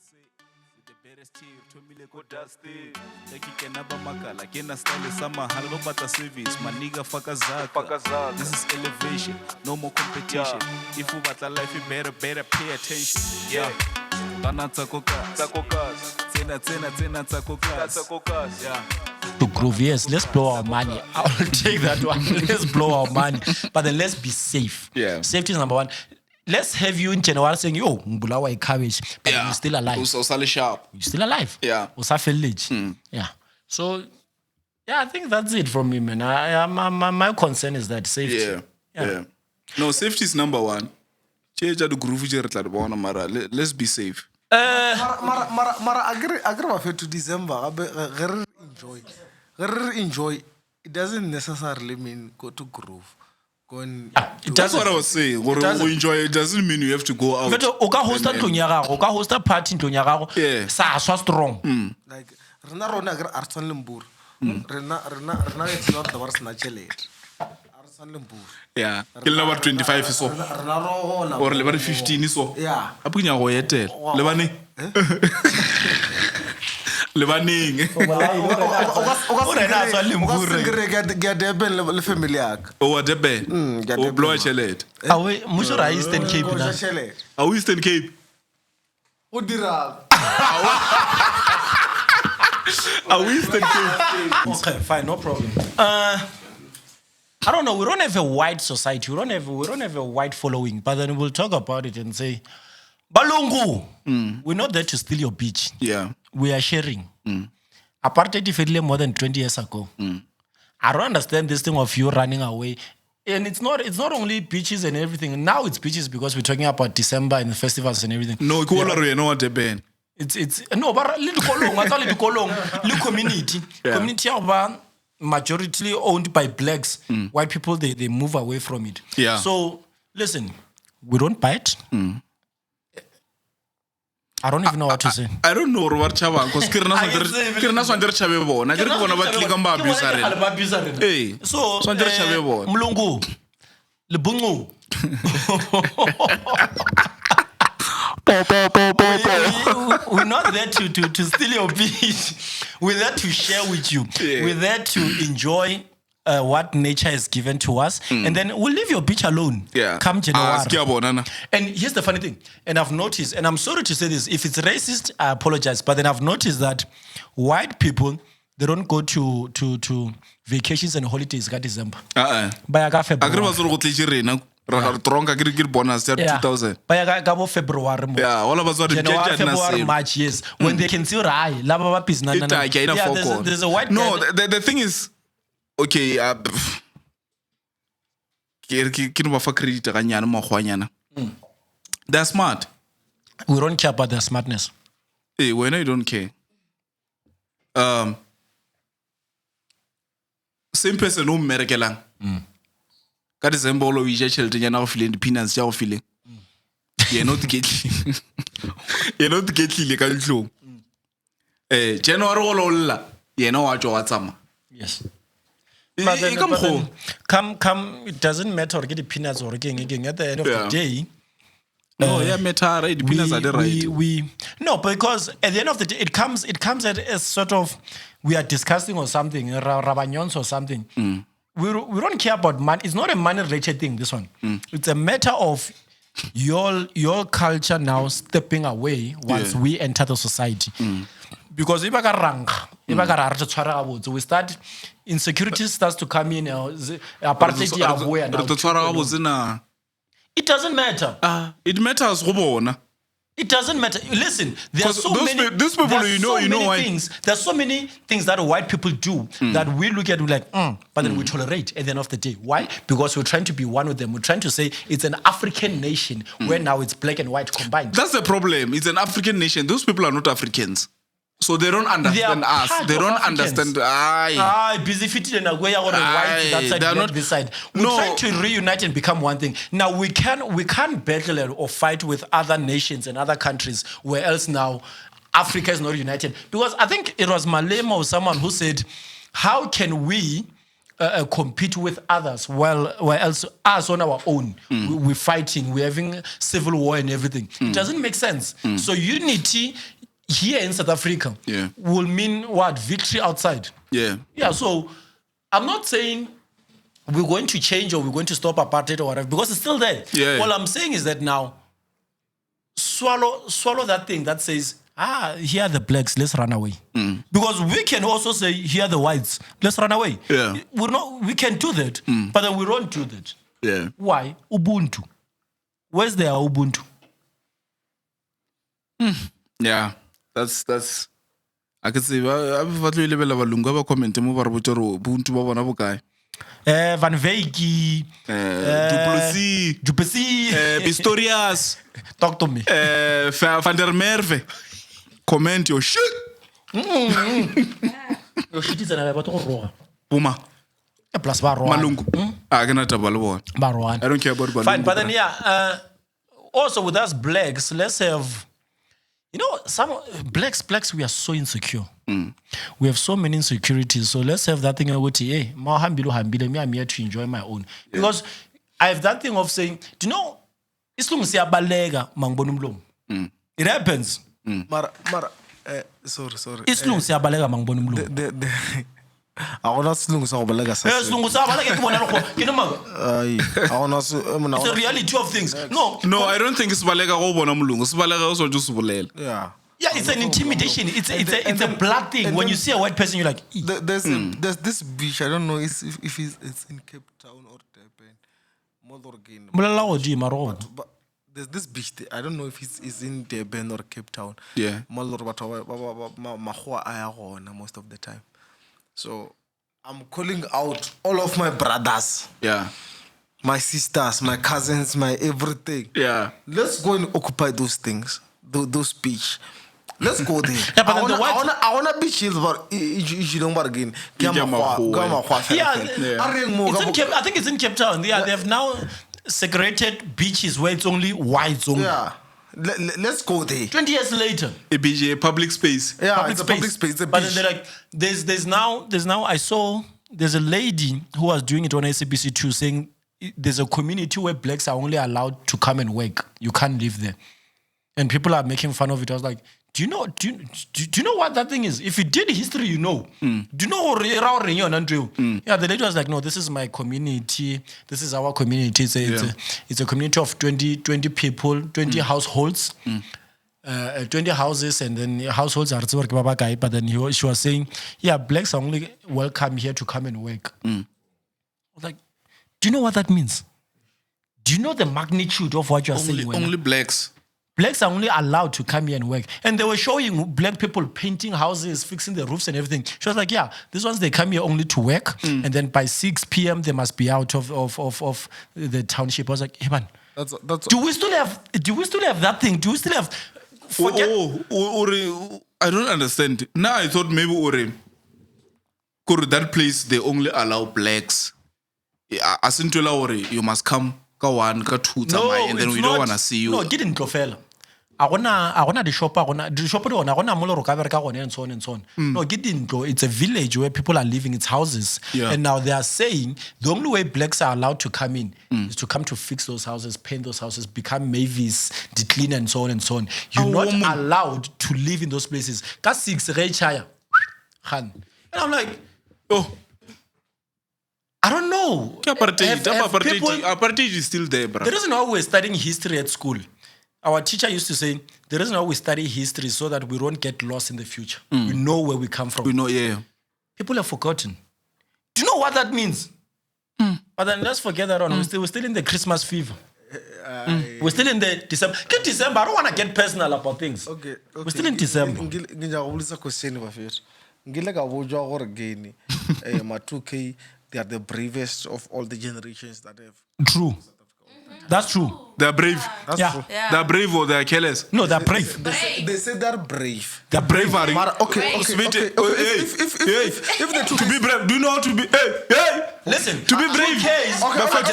This is elevation, no more competition. If you want a life, you better pay attention. Yeah. Tsa Ko Kasi. Tsa Ko Kasi. Yeah. To groove, yes, let's blow our money. I'll take that one. Let's blow our money. But then let's be safe. Yeah. Safety is number one. Let's have you in January saying, yo, mbulawa cabbage, but you're still alive. You're sharp. You're still alive. Yeah. Yeah. So, yeah, I think that's it from me, man. My concern is that safety. Yeah. No, safety is number one. Let's be safe. Mara agree to December. Enjoy. It doesn't necessarily mean go to groove. That's what I was saying. Enjoy it doesn't mean you have to go out. But oka host a party in Tonyagago. Yeah. Sa strong. Like rena arsan lembur. Rena it's not the worst naturally. Arsan lembur. Yeah. Kill number 25 is so. Or level 15 is so. Yeah. Apunya go yetel. Lebani. Lebaning. Get the family. Oh, Deben. Oh, blow a chalet. Are we Mushura Eastern Cape now? Are we Eastern Cape? Udira. Are we Eastern Cape? Okay, fine, no problem. I don't know. We don't have a wide society. We don't have a wide following. But then we'll talk about it and say, Balungu, we're not there to steal your beach. Yeah. We are sharing. Apartheid fell more than 20 years ago. I don't understand this thing of you running away. And it's not only beaches and everything. Now it's beaches because we're talking about December and the festivals and everything. No, you know what they ban. It's no, but little community. Yeah. Community are majority owned by blacks. White people they move away from it. Yeah. So listen, we don't bite. I don't even know what to say. I don't know what Chava because Kirna Swander Chavebo. I didn't want to Kamba Bizarre. Hey, so Swander Chavebo. Mlungu, Lebungu. We're not there to steal your beach. We're there to share with you. Yeah. We're there to enjoy what nature has given to us. And then we'll leave your beach alone. Yeah. Come January. Nana. And here's the funny thing. And I've noticed, and I'm sorry to say this, if it's racist, I apologize. But then I've noticed that white people, they don't go to vacations and holidays in December. By February. Tronka get bonus 2000. By February. Yeah, all of us are January, February, March, yes. When they can see Rai, there's a white No, the thing is, okay, they're smart. We don't care about their smartness. Hey, when I don't care. Same person who Merkelang. That is Embolo, we just children, you're now feeling the peanuts, you're feeling. You're not getting. You're not getting like a clue. General, you know what you're at. Yes. But then, come. It doesn't matter or get the peanuts or again. At the end of the day, no, matter. Right? The peanuts are the right. No, because at the end of the day, it comes as sort of we are discussing or something, rabanyons or something. We don't care about money. It's not a money-related thing. This one, it's a matter of your culture now stepping away once we enter the society. Because if we start, insecurity starts to come in. It doesn't matter. It matters. It doesn't matter. Listen, there are so many things. There's so many things that white people do that we look at like, but then we tolerate at the end of the day. Why? Because we're trying to be one with them. We're trying to say it's an African nation where now it's black and white combined. That's the problem. It's an African nation. Those people are not Africans. So they don't understand us. They don't understand. Busy fitting and way out on white that side, not this side. We're trying to reunite and become one thing. Now we can't battle or fight with other nations and other countries where else now Africa is not united. Because I think it was Malema or someone who said, how can we compete with others while else us on our own we're fighting, we're having civil war and everything. It doesn't make sense. So unity here in South Africa will mean what? Victory outside. Yeah, so I'm not saying we're going to change or we're going to stop apartheid or whatever, because it's still there. All I'm saying is that now swallow that thing that says, here are the blacks, let's run away. Because we can also say, here are the whites, let's run away. We can do that, but then we don't do that. Why? Ubuntu. Where's their Ubuntu? Yeah, that's. I can say, I've level of a lunga comment mo ba re botse re Ubuntu ba bona bokae. Van Veiki, Duplessis, Pistorius. Talk to me. Van der Merwe. Comment your shit. Your shit is about to roar. Puma. Plus Baroan. Malungu. I cannot have Baroan. I don't care about Balungu. Fine, but then also with us blacks, let's have, some blacks, we are so insecure. We have so many insecurities. So let's have that thing about, hey, I'm here to enjoy my own. Because I have that thing of saying, do you know, it happens. Sorry. Isilungu siyabaleka mangibona umlungu. Akona silungu sa go balega sa. Isilungu siyabaleka ke bona lokho. Ke no maka. Ai, akona It's the reality of things. No, I don't think it's balega go bona umlungu. Sibalega also just bulela. Yeah, it's an intimidation. It's a blood thing. When you see a white person, you're like, there's this beach. I don't know if it's in Cape Town or Durban. But there's this beach. I don't know if it's in Durban or Cape Town. Most of the time. So I'm calling out all of my brothers. My sisters, my cousins, my everything. Let's go and occupy those things. Those beach. Let's go there. I wanna be chill, but you don't bargain. I think it's in Cape Town. They have now segregated beaches where it's only whites only. Let's go there. 20 years later, a public space. It's a public space. It's a but beach. then they're like, there's now I saw there's a lady who was doing it on SABC2 saying there's a community where blacks are only allowed to come and work. You can't live there, and people are making fun of it. I was like, do you know what that thing is? If you did history, you know. Do you know Yeah, the lady was like, no, this is my community. This is our community. It's a community of 20 people, 20 households, 20 houses, and then households are but then she was saying, yeah, blacks are only welcome here to come and work. I was like, do you know what that means? Do you know the magnitude of what you are saying? Only blacks. Blacks are only allowed to come here and work. And they were showing black people painting houses, fixing the roofs and everything. She was like, yeah, these ones, they come here only to work. And then by 6 p.m., they must be out of the township. I was like, hey, man, do we still have that thing? Do we still have... I don't understand. Now I thought maybe that place, they only allow blacks. You must come. And then we don't want to see you. No, get in Kofela. I wanna the shop. I wanna molo and so on and so on. No, get in go. It's a village where people are living. It's houses, and now they are saying the only way blacks are allowed to come in is to come to fix those houses, paint those houses, become mavis, clean, and so on and so on. You're not allowed to live in those places. And I'm like, I don't know. Apartheid is still there, bro. The reason why we're studying history at school, our teacher used to say, the reason why we study history is so that we don't get lost in the future. We know where we come from. We know, People have forgotten. Do you know what that means? But then let's forget that on. We're still in the Christmas fever. We're still in the December. Get December. I don't want to get personal about things. Okay. We're still in December. They are the bravest of all the generations that have. True. That's true. They're brave. That's true. They're brave or they're careless. No, they're brave. They say they're brave. They're brave. Okay. If the to be brave, do you know how to be? Hey. Listen. To be brave. One at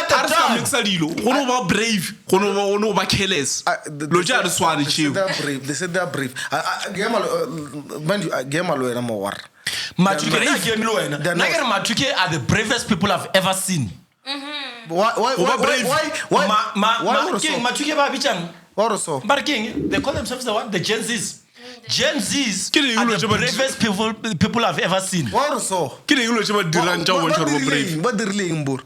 a time. practical dilo go no ba brave go no ba careless lo ja re swane cheo they said they're brave mind you game wena mo war Matuke are the bravest people I've ever seen. why Matuke ba bitang what so but king they call themselves the Gen Zs. Gen Zs are the bravest people I've ever seen. what so ke le lo tsheba dirang tsa go ntshwa brave what dirileng mbur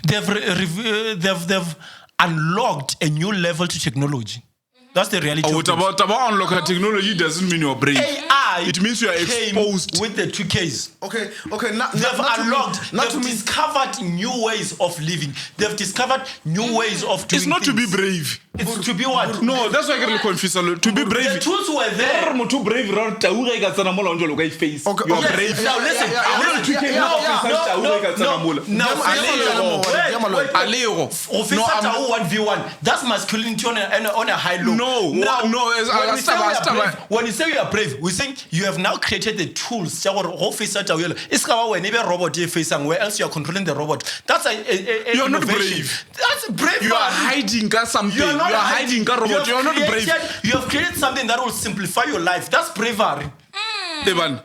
They've unlocked a new level to technology. That's the reality. About unlock technology doesn't mean you're brave. AI it means you are exposed with the 2Ks. Okay. They've unlocked. They've discovered new ways of living. They've discovered new ways of doing It's not things. to be brave. It's to be what? No, that's why I get confused. To be brave. The tools were there. Too brave. Face. Okay. You are Yes. brave. Now listen. That's masculinity on a high low. When you say you are brave, we think you have now created the tools. Where else you are controlling the robot? That's You are not brave. That's brave. You are hiding something. You are hiding a robot. You are not brave. You have created something that will simplify your life. That's bravery. Devan.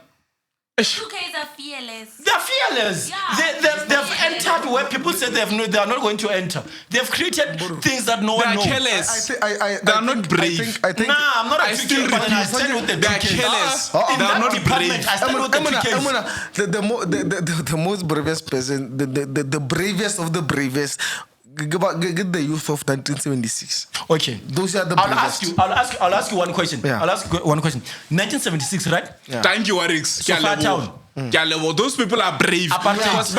2Ks are fearless. They're fearless. Yeah. They've entered where people say they are not going to enter. They've created things that no one knows. They are careless. They are not brave. I think Nah, I'm not a I still but I repeat. stand with the They are 2Ks. careless. In They are that not department, brave. I stand with the 2Ks. the most bravest person, the bravest of the bravest, get the youth of 1976. Okay. Those are the bravest. I'll ask you one question. Yeah. I'll ask you one question. 1976, right? Yeah. Thank you, Arix. So far town. Those people are brave. Apartheid.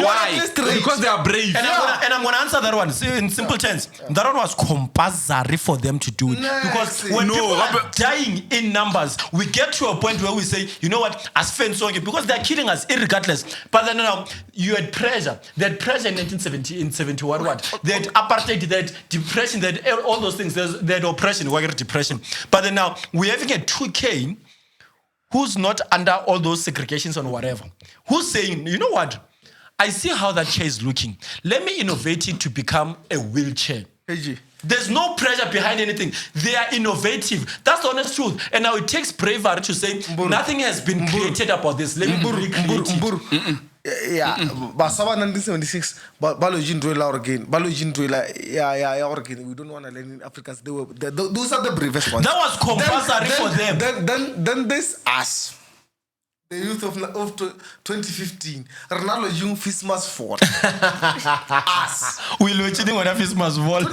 Why? Because they are brave. And I'm going to answer that one in simple terms. That one was compulsory for them to do it. Because when people are dying in numbers, we get to a point where we say, you know what, as fans, because they're killing us irregardless. But then now, you had pressure. They had pressure in 1971. What? They had apartheid, they had depression, they had all those things. They had oppression, depression. But then now, we're having a 2K who's not under all those segregations or whatever. Who's saying, you know what? I see how that chair is looking. Let me innovate it to become a wheelchair. There's no pressure behind anything. They are innovative. That's the honest truth. And now it takes bravery to say, nothing has been created about this. Let me recreate it. Yeah, but 1976, Balojin Dwella again. Balojin Dwella, again. We don't want to learn Africans. Those are the bravest ones. That was compulsory for them. Then this us. The youth of 2015, Ronaldo Jung Fismas Ford. Us. We were cheating on Fismas Wall.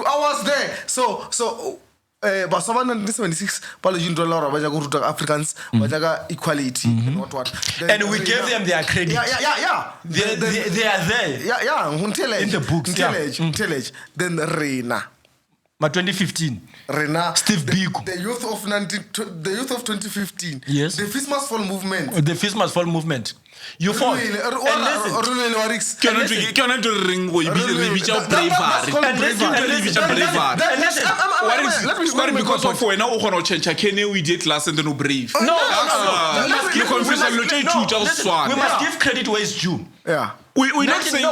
I was there. So but 1976, Africans, equality, and what. And we gave them their credit. Yeah. They are there. Yeah. In the books. Intelligence. Then Reina. 2015. Rena, Steve Biko. The youth of 2015. Yes. The Fismas Fall movement. The Fismas Fall movement. You fought. And because of when we did last and then we brave. No. We must give credit where it's due. Yeah. We're not saying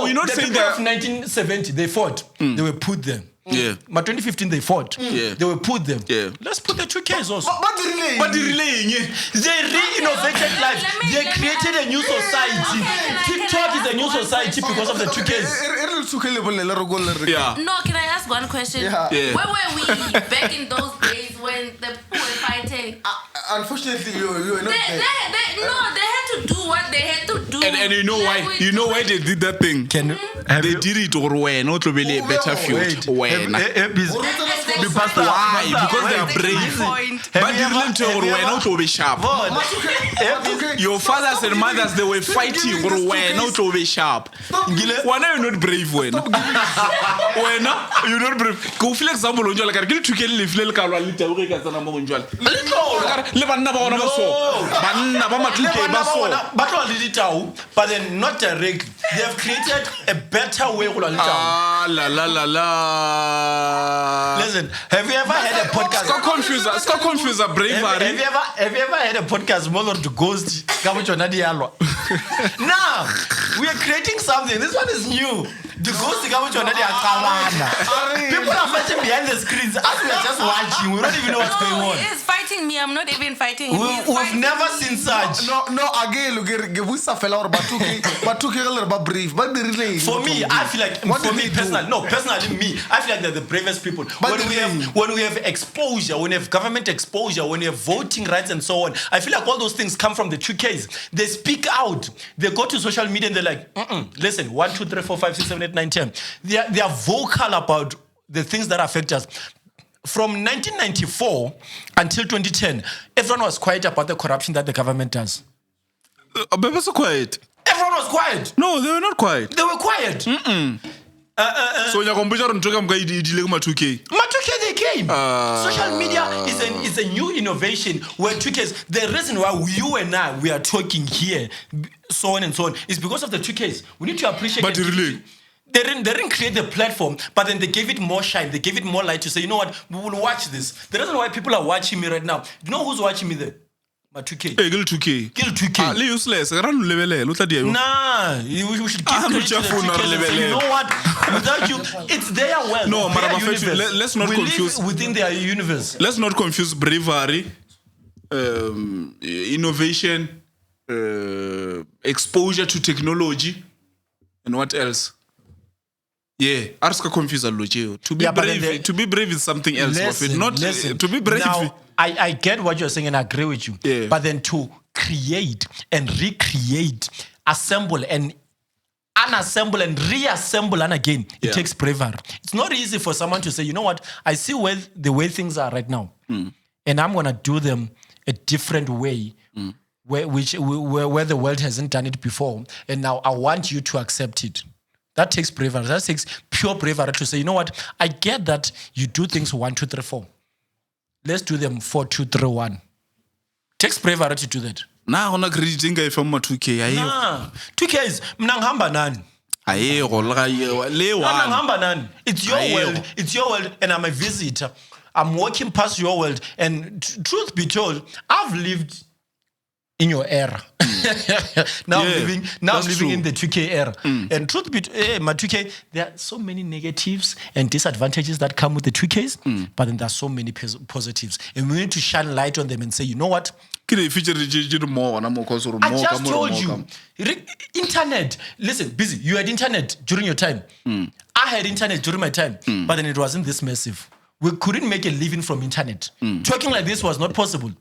that 1970 they fought. They were put there. Yeah. But 2015 they fought. Yeah. They were put there. Yeah. Let's put the 2Ks also. But the relay. They re-innovated life. They created a new society. TikTok is a new society because of the 2Ks. Yeah. No, can I ask one question? Yeah. Where were we back in those days when the poor were fighting? Unfortunately, you were not there. They had to do what they had to do. And you know why? You know why they did that thing? They did it or when not really a better field. When Why? Because they are brave. But you learn to not to be sharp. Your fathers and mothers, they were fighting or were not to be sharp. Why are you not brave when? When you're not brave. Go feel example on you like I get to kill live little car little weekends and I'm on you. But then not direct. They have created a better way. Listen, have you ever had a podcast? Stop confuse a bravery. Have you ever had a podcast more to ghost? Now we are creating something. This one is new. The ghost people are fighting behind the screens. As we are just watching, we don't even know what's going on. He is fighting me. I'm not even fighting him. We've never seen such. No, again, look, for me, I feel like personally, I feel like they're the bravest people. When we have exposure, when we have government exposure, when we have voting rights and so on, I feel like all those things come from the 2Ks. They speak out. They go to social media and they're like, listen, 1, 2, 3, 4, 5, 6, 7, 8, 9, 10. They are vocal about the things that affect us. From 1994 until 2010, everyone was quiet about the corruption that the government does. But so quiet. Everyone was quiet. No, they were not quiet. They were quiet. So you're going to talk about 2K. 2K they came. Social media is a new innovation where 2Ks. The reason why you and I we are talking here, so on and so on, is because of the 2Ks. We need to appreciate. But really. They didn't create the platform, but then they gave it more shine. They gave it more light to say, you know what, we will watch this. The reason why people are watching me right now, you know who's watching me there? My 2K. Hey, kill 2K. Kill 2K. Useless. We should give credit to the 2Ks. You know what? Without you, it's their world. No, let's not confuse. Within their universe. Let's not confuse bravery, innovation, exposure to technology, and what else? Yeah, ask a confuse a logic. To be brave is something else. Listen, to be brave. Now, I get what you're saying and I agree with you. Yeah. But then to create and recreate, assemble and unassemble and reassemble and again, it takes bravery. It's not easy for someone to say, you know what, I see the way things are right now, and I'm gonna do them a different way. Where the world hasn't done it before, and now I want you to accept it. That takes bravery. That takes pure bravery to say, you know what? I get that you do things 1, 2, 3, 4. Let's do them 4, 2, 3, 1. Takes bravery to do that. Nah, I'm not crediting guy from 2K. Nah, 2K is mnanghamba nani. It's your world. It's your world, and I'm a visitor. I'm walking past your world, and truth be told, I've lived in your era. Now I'm living in the 2K era. And truth be my 2K, there are so many negatives and disadvantages that come with the 2Ks, but then there are so many positives. And we need to shine light on them and say, you know what? I just told you. Internet. Listen, busy. You had internet during your time. I had internet during my time, but then it wasn't this massive. We couldn't make a living from internet. Talking like this was not possible.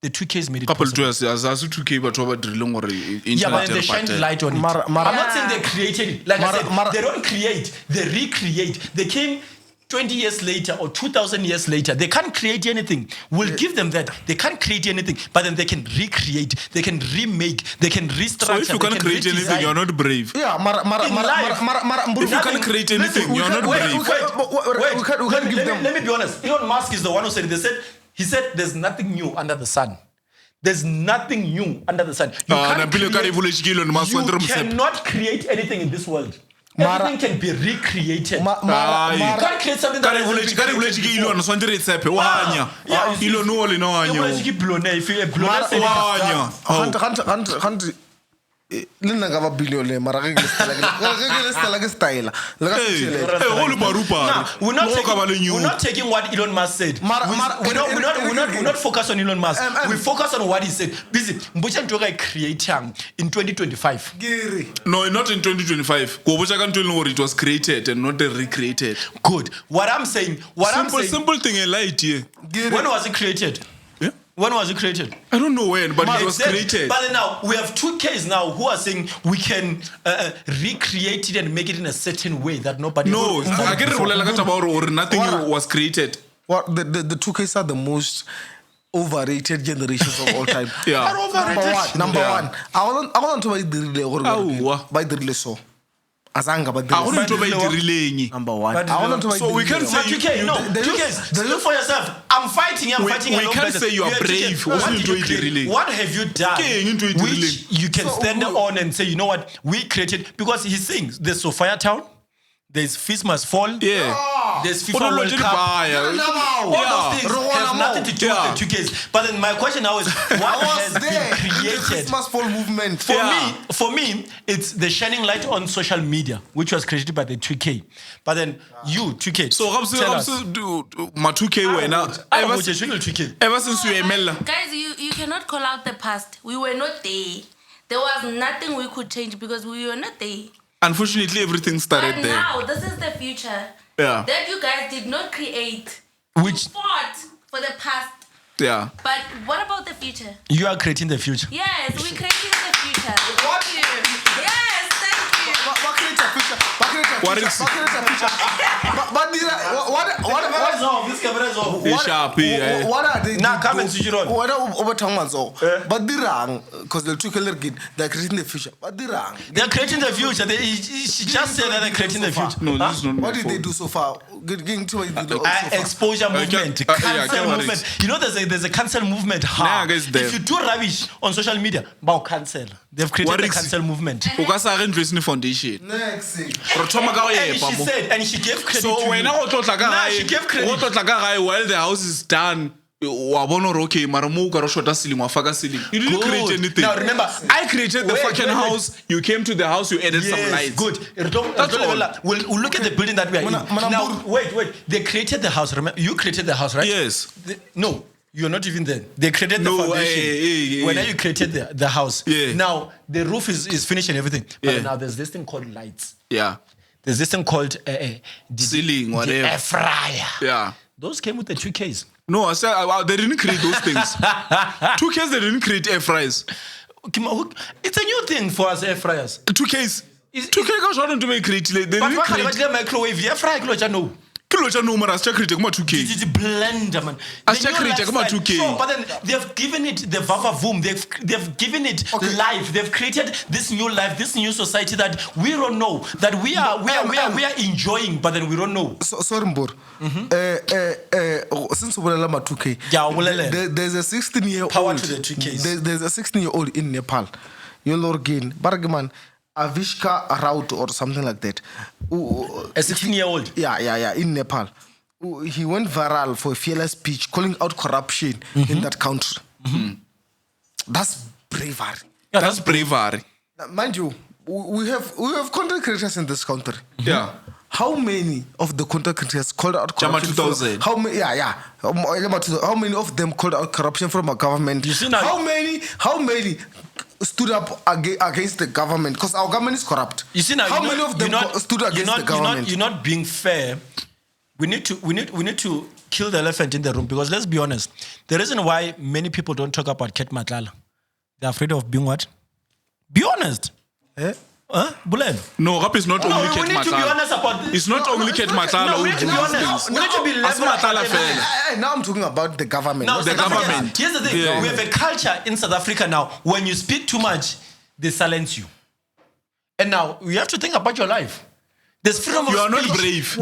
The 2Ks made it possible. As 2K, but drilling or yeah, but they shine light on it. I'm not saying they created it. Like I said, they don't create, they recreate. They came 20 years later or 2,000 years later. They can't create anything. We'll give them that. They can't create anything, but then they can recreate, they can remake, they can restructure. So if you can't create anything, you're not brave. Yeah, if you can't create anything, you're not brave. Let me be honest. Elon Musk is the one who said it. He said there's nothing new under the sun. There's nothing new under the sun. You cannot create anything in this world. Everything can be recreated. You can't create something that is Lena gava billionaire, mara ke style. We're not taking what Elon Musk said. We're not focused on Elon Musk. We focus on what he said. Busy. Mbucha ntoka creating in 2025. No, not in 2025. It was created and not recreated. Good. What I'm saying. Simple thing, a light here. When was it created? When was it created? I don't know when, but it was Exactly. created. But then now we have 2Ks now who are saying we can recreate it and make it in a certain way that nobody. No, I get or nothing was created. What the 2Ks are the most overrated generations of all time. Yeah. Number one. I want to buy the so. Azanga, but I want to buy the relaying. Number one. So we can say 2K, no, 2Ks. Look for yourself. I'm fighting. We can't say you are brave. What have you done? Which you can stand on and say, you know what, we created, because he sings. There's Sophia Town. There's Feast Must Fall. Yeah. There's FIFA World Cup. All those things have nothing to do with the 2Ks. But then my question now is, what has been created? Christmas Fall movement. For me, it's the shining light on social media, which was created by the 2K. But then you, 2K. So tell us. My 2K were now. Ever since we ML. Guys, you cannot call out the past. We were not there. There was nothing we could change because we were not there. Unfortunately, everything started but there. Now, this is the future. Yeah. That you guys did not create. Which you fought for the past. Yeah. But what about the future? You are creating the future. Yes, we're creating the future. What? Yes, thank you. What creates a future? What is What creates a future? What are they? Now come and switch it on. What are but they're wrong because they're creating the future. But they're wrong. They're creating the future. She just said that they're creating the future. No, this is not. What did they do so far? Getting to exposure movement, cancel movement. You know, there's a cancel movement. If you do rubbish on social media, about cancel. They've created a cancel movement. Foundation. Next thing. And she said, and she gave credit so to when you. she gave credit. While the house is done, you didn't create anything. Now remember, I created the fucking house. You came to the house, you added some lights. Good. That's all. We'll look at the building that we are in. Now, wait. They created the house. Remember, you created the house, right? Yes. No, you're not even there. They created the foundation. When you created the house. Yeah. Now, the roof is finished and everything. But now there's this thing called lights. Yeah. There's this thing called ceiling, whatever. The air fryer. Yeah. Those came with the 2Ks. No, I said they didn't create those things. 2Ks, they didn't create air fryers. It's a new thing for us, air fryers. 2Ks. 2K goes on to make create. They didn't create microwave. Air fryer, no. No, man, I still create 2K. It's a blender, man. I still create 2K. Sure, but then they've given it the vava voom. They've given it life. They've created this new life, this new society that we don't know, that we are enjoying, but then we don't know. Sorry, Mbur. Since we're 2K, there's a 16-year-old. Power to the 2Ks. There's a 16-year-old in Nepal. You know, again, Bargaman. Avishka route or something like that. A 16-year-old? Yeah, in Nepal. He went viral for a fearless speech calling out corruption in that country. That's bravery. Yeah, that's bravery. Now, mind you, we have content creators in this country. Yeah. How many of the content creators called out corruption? 2000. How many? How many of them called out corruption from a government? You see now, how many stood up against the government? Because our government is corrupt. You see now, how many of them stood against the government? You're not being fair. We need to kill the elephant in the room, because let's be honest. The reason why many people don't talk about Ket Matlala, they're afraid of being what? Be honest. Bulen. No, rap is not only Ket Matlala. We need to be honest about this. It's not only Ket Matlala. No, we need to be honest. We need to be now I'm talking about the government. Now, the government. Here's the thing. We have a culture in South Africa now. When you speak too much, they silence you. And now, you have to think about your life. There's freedom of speech. You are not brave.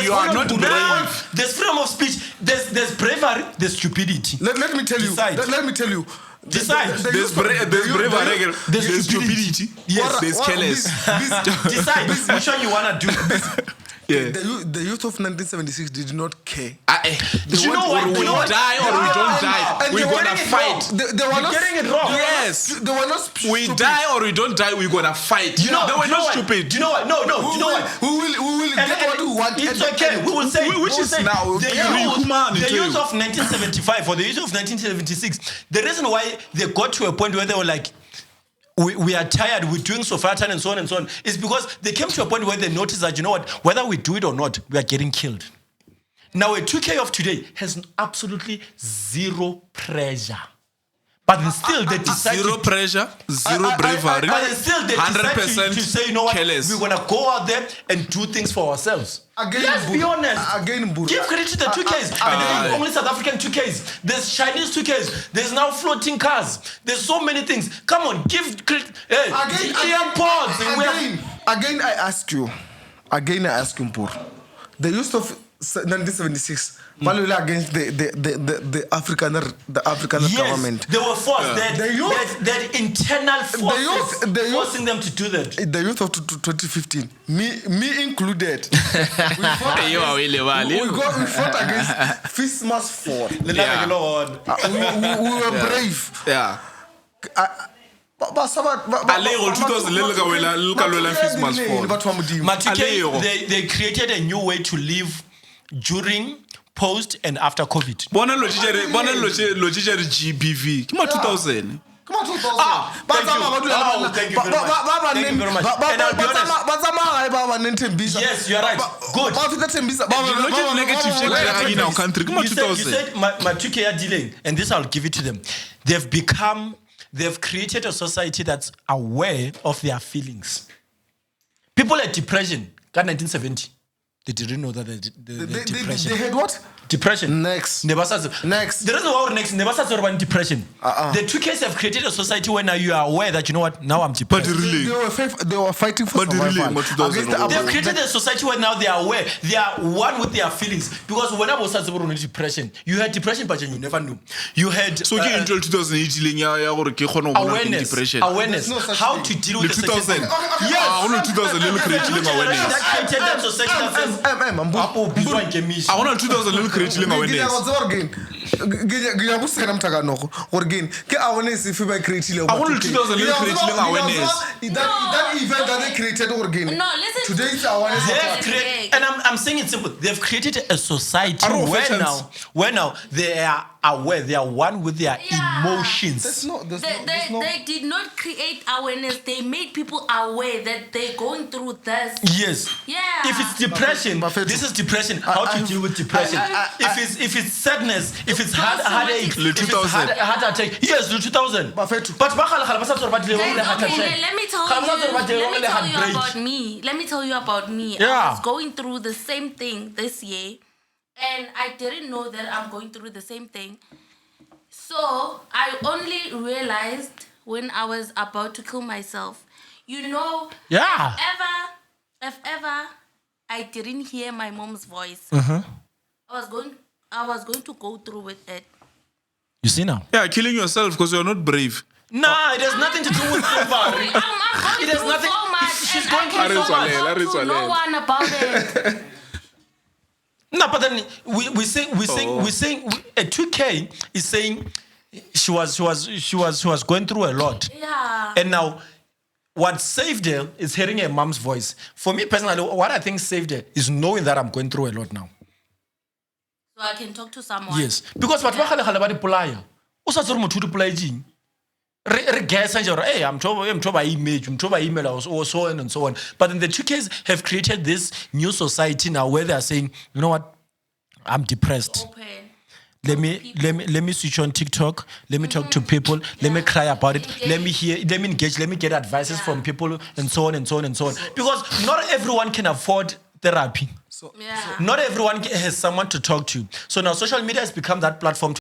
You are not brave. There's freedom of speech. There's bravery. There's stupidity. Let me tell you. Let me tell you. Decide. There's bravery. There's stupidity. Yes. There's careless. Decide which one you want to do. Yeah. The youth of 1976 did not care. You know what? We die or we don't die. We're gonna fight. They were not getting it wrong. Yes. They were not stupid. We die or we don't die. We're gonna fight. They were not stupid. You know what? No. You know what? We will get what we want. It's okay. We will say. Which is now the youth of 1975 or the youth of 1976. The reason why they got to a point where they were like, we are tired, we're doing so far and so on and so on, is because they came to a point where they noticed that, you know what, whether we do it or not, we are getting killed. Now a 2K of today has absolutely zero pressure. But then still they decide Zero pressure, zero bravery, but then still they decide 100% to say, you know what, careless. we're gonna go out there and do things for ourselves. Let's be honest. Give credit to the 2Ks. And there ain't only South African 2Ks. There's Chinese 2Ks. There's now floating cars. There's so many things. Come on, give credit. Hey, AirPods. Again, I ask you, Mpur. The use of 1976. Value against the African government. They were forced. That internal forces forcing them to do that. The youth of 2015, me included. We fought against Christmas 4. We were brave. Yeah. They created a new way to live during, post, and after COVID. GBV. Come on, 2000. Thank you very much. And I'll be honest. Yes, you're right. Good. You said my 2K are dealing, and this I'll give it to them. They've created a society that's aware of their feelings. People had depression, 1970. They didn't know that they depression. They had what? Depression. Next. The reason why we're next, never started about depression. The 2Ks have created a society where now you are aware that, you know what, now I'm depressed. But really, they were fighting for survival. They've created a society where now they are aware. They are one with their feelings. Because when I was about depression, you had depression, but you never knew. You had so in 2018, awareness. How to deal with the 2000. Yes. 2000 little creating awareness. That created that society that says, I want 2000 little creating awareness. I want 2000 little creating awareness. That event that they created again. No, listen. Today's awareness. And I'm saying it simple. They've created a society where now they are aware. They are one with their emotions. They did not create awareness. They made people aware that they're going through this. Yes. Yeah. If it's depression, this is depression. How to deal with depression? If it's sadness, if it's heartache, if it's heart attack. Yes, 2000. But let me tell you about me. Yeah. I was going through the same thing this year, and I didn't know that I'm going through the same thing. So I only realized when I was about to kill myself. You know, if ever I didn't hear my mom's voice, I was going to go through with it. You see now? Yeah, killing yourself because you're not brave. Nah, it has nothing to do with bravery. I'm It has through nothing. so much. She's and going I through so much. can't talk to no one about it. No, but then we saying a 2K is saying she was going through a lot. Yeah. And now what saved her is hearing her mom's voice. For me personally, what I think saved her is knowing that I'm going through a lot now. So I can talk to someone. Yes. Because what ba di polaya. O sa tsore motho di polayeng. Re guess hey, I'm talking by image, I'm talking by email, or so on and so on. But then the 2Ks have created this new society now where they are saying, you know what, I'm depressed. Open. Let me switch on TikTok. Let me talk to people. Let me cry about it. Let me engage. Let me get advices from people, and so on and so on and so on. Because not everyone can afford therapy. Not everyone has someone to talk to. So now social media has become that platform